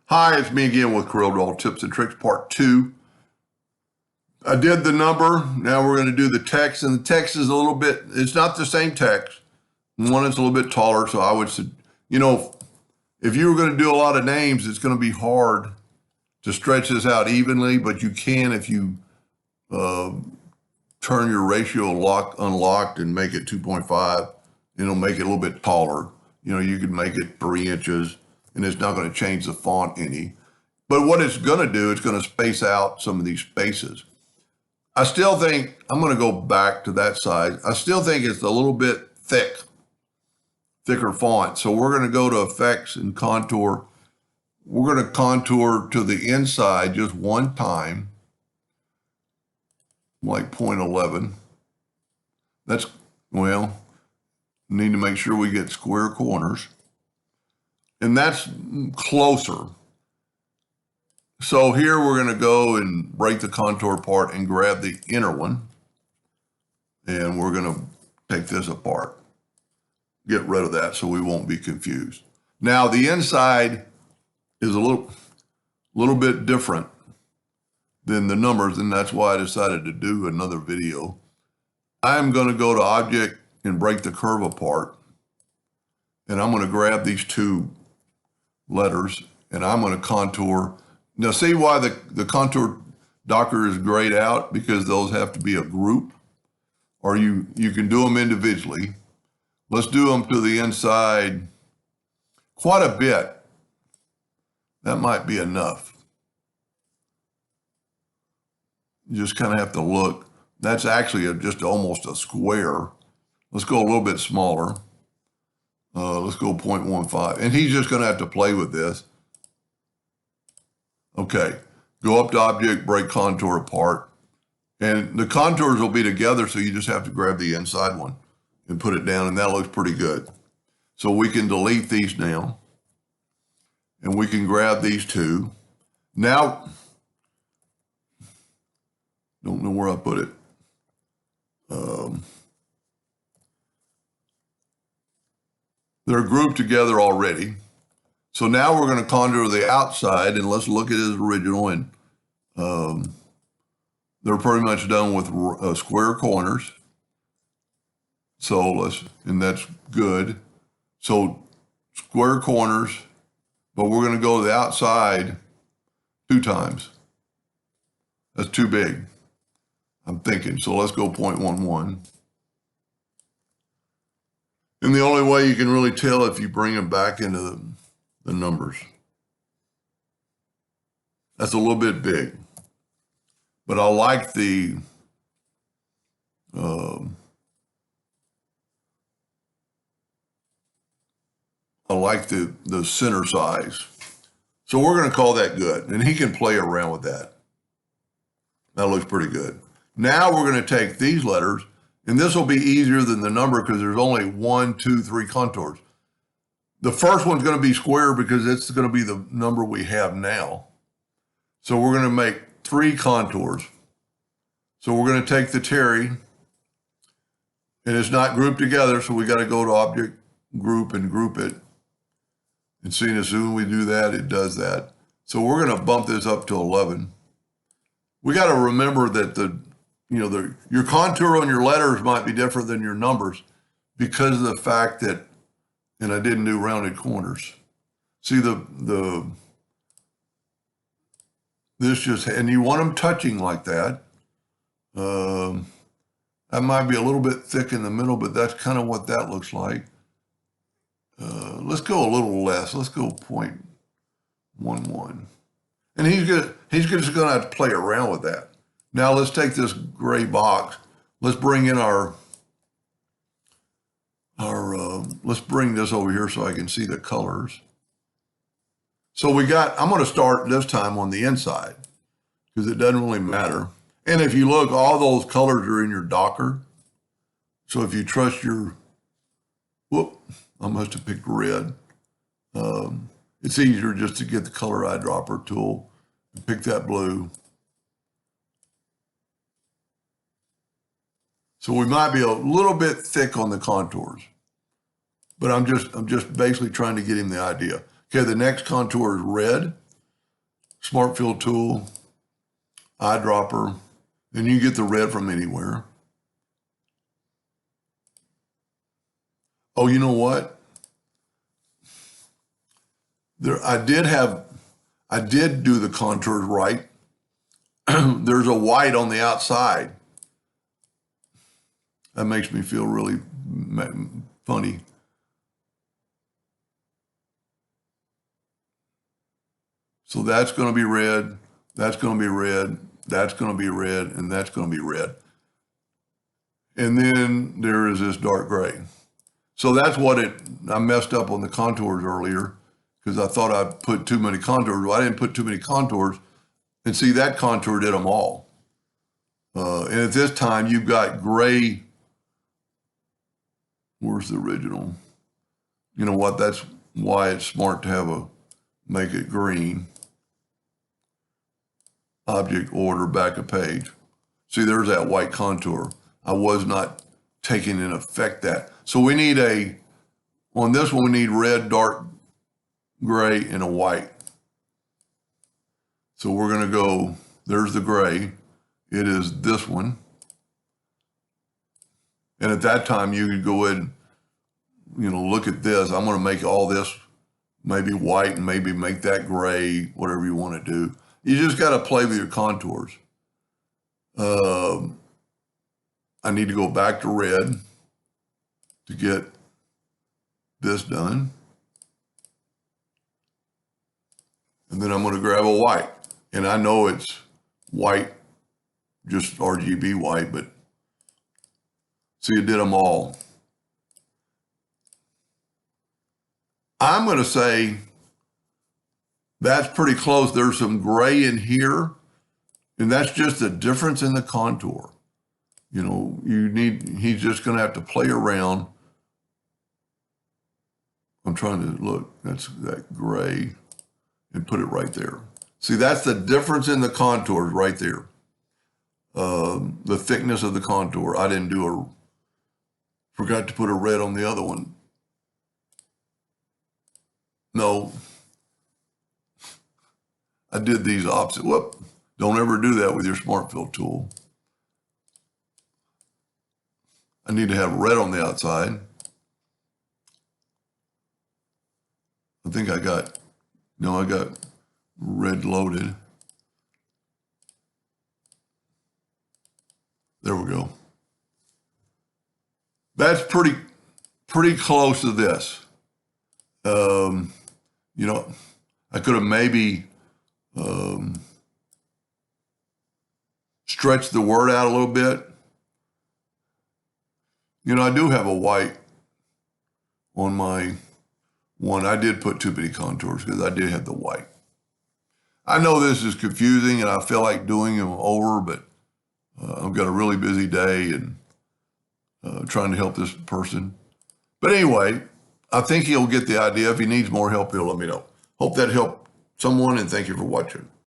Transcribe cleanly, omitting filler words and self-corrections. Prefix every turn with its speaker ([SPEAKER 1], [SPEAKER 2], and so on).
[SPEAKER 1] Hi, it's me again with CorelDraw Tips and Tricks Part 2. I did the number. Now we're going to do the text, and the text is a little bit, it's not the same text. One is a little bit taller, so I would, if you were going to do a lot of names, it's going to be hard to stretch this out evenly, but you can if you turn your ratio unlocked and make it 2.5. It'll make it a little bit taller. You could make it 3 inches, and it's not going to change the font any. But what it's going to do, it's going to space out some of these spaces. I still think, I'm going to go back to that size. I still think it's a little bit thicker font. So we're going to go to Effects and Contour. We're going to contour to the inside just one time, like 0.11. That's, well, need to make sure we get square corners. And that's closer. So here we're going to go and break the contour part and grab the inner one. And we're going to take this apart. Get rid of that so we won't be confused. Now the inside is a little bit different than the numbers, and that's why I decided to do another video. I'm going to go to Object and break the curve apart. And I'm going to grab these two letters and I'm going to contour. Now see why the contour docker is grayed out? Because those have to be a group, or you can do them individually. Let's do them to the inside quite a bit. That might be enough. You just kind of have to look. That's actually just almost a square. Let's go a little bit smaller. Let's go 0.15. And he's just going to have to play with this. Okay, go up to Object, break contour apart. And the contours will be together, so you just have to grab the inside one and put it down, and that looks pretty good. So we can delete these now. And we can grab these two. Now, don't know where I put it. They're grouped together already. So now we're going to contour the outside, and let's look at his original. And they're pretty much done with square corners. So and that's good. So square corners, but we're going to go to the outside 2 times. That's too big, I'm thinking. So let's go 0.11. And the only way you can really tell if you bring them back into the numbers. That's a little bit big. But I like the center size. So we're going to call that good. And he can play around with that. That looks pretty good. Now we're going to take these letters, and this will be easier than the number because there's only 1, 2, 3 contours. The first one's going to be square because it's going to be the number we have now. So we're going to make 3 contours. So we're going to take the Terry, and it's not grouped together, so we got to go to Object, Group, and group it. And seeing as soon as we do that, it does that. So we're going to bump this up to 11. We got to remember that your contour on your letters might be different than your numbers because of the fact that, and I didn't do rounded corners. See and you want them touching like that. That might be a little bit thick in the middle, but that's kind of what that looks like. Let's go a little less. Let's go 0.11. And he's just going to have to play around with that. Now let's take this gray box. Let's bring in let's bring this over here so I can see the colors. So I'm going to start this time on the inside because it doesn't really matter. And if you look, all those colors are in your Docker. So if you trust I must have picked red. It's easier just to get the color eyedropper tool and pick that blue. So we might be a little bit thick on the contours, but I'm just basically trying to get him the idea. Okay, the next contour is red. Smart Fill tool, eyedropper, and you get the red from anywhere. Oh, you know what? I did do the contours right. There's a white on the outside. That makes me feel really funny. So that's going to be red, that's going to be red, that's going to be red, and that's going to be red. And then there is this dark gray. So that's what I messed up on the contours earlier because I thought I put too many contours. Well, I didn't put too many contours. And see, that contour did them all. And at this time, you've got gray. Where's the original? You know what? That's why it's smart to make it green. Object order, back a page. See, there's that white contour. I was not taking in effect that. So we need on this one, we need red, dark gray, and a white. So we're going to go, there's the gray. It is this one. And at that time, you could go ahead and, look at this. I'm going to make all this maybe white and maybe make that gray, whatever you want to do. You just got to play with your contours. I need to go back to red to get this done. And then I'm going to grab a white. And I know it's white, just RGB white, but see, it did them all. I'm going to say that's pretty close. There's some gray in here, and that's just a difference in the contour. He's just going to have to play around. I'm trying to look, that's that gray, and put it right there. See, that's the difference in the contours right there. The thickness of the contour. I didn't forgot to put a red on the other one. No, I did these opposite. Whoop, don't ever do that with your Smart Fill tool. I need to have red on the outside. I got red loaded. There we go. That's pretty close to this. I could have maybe stretched the word out a little bit. I do have a white on my one. I did put too many contours because I did have the white. I know this is confusing and I feel like doing them over, but I've got a really busy day and trying to help this person. But anyway, I think he'll get the idea. If he needs more help, he'll let me know. Hope that helped someone, and thank you for watching.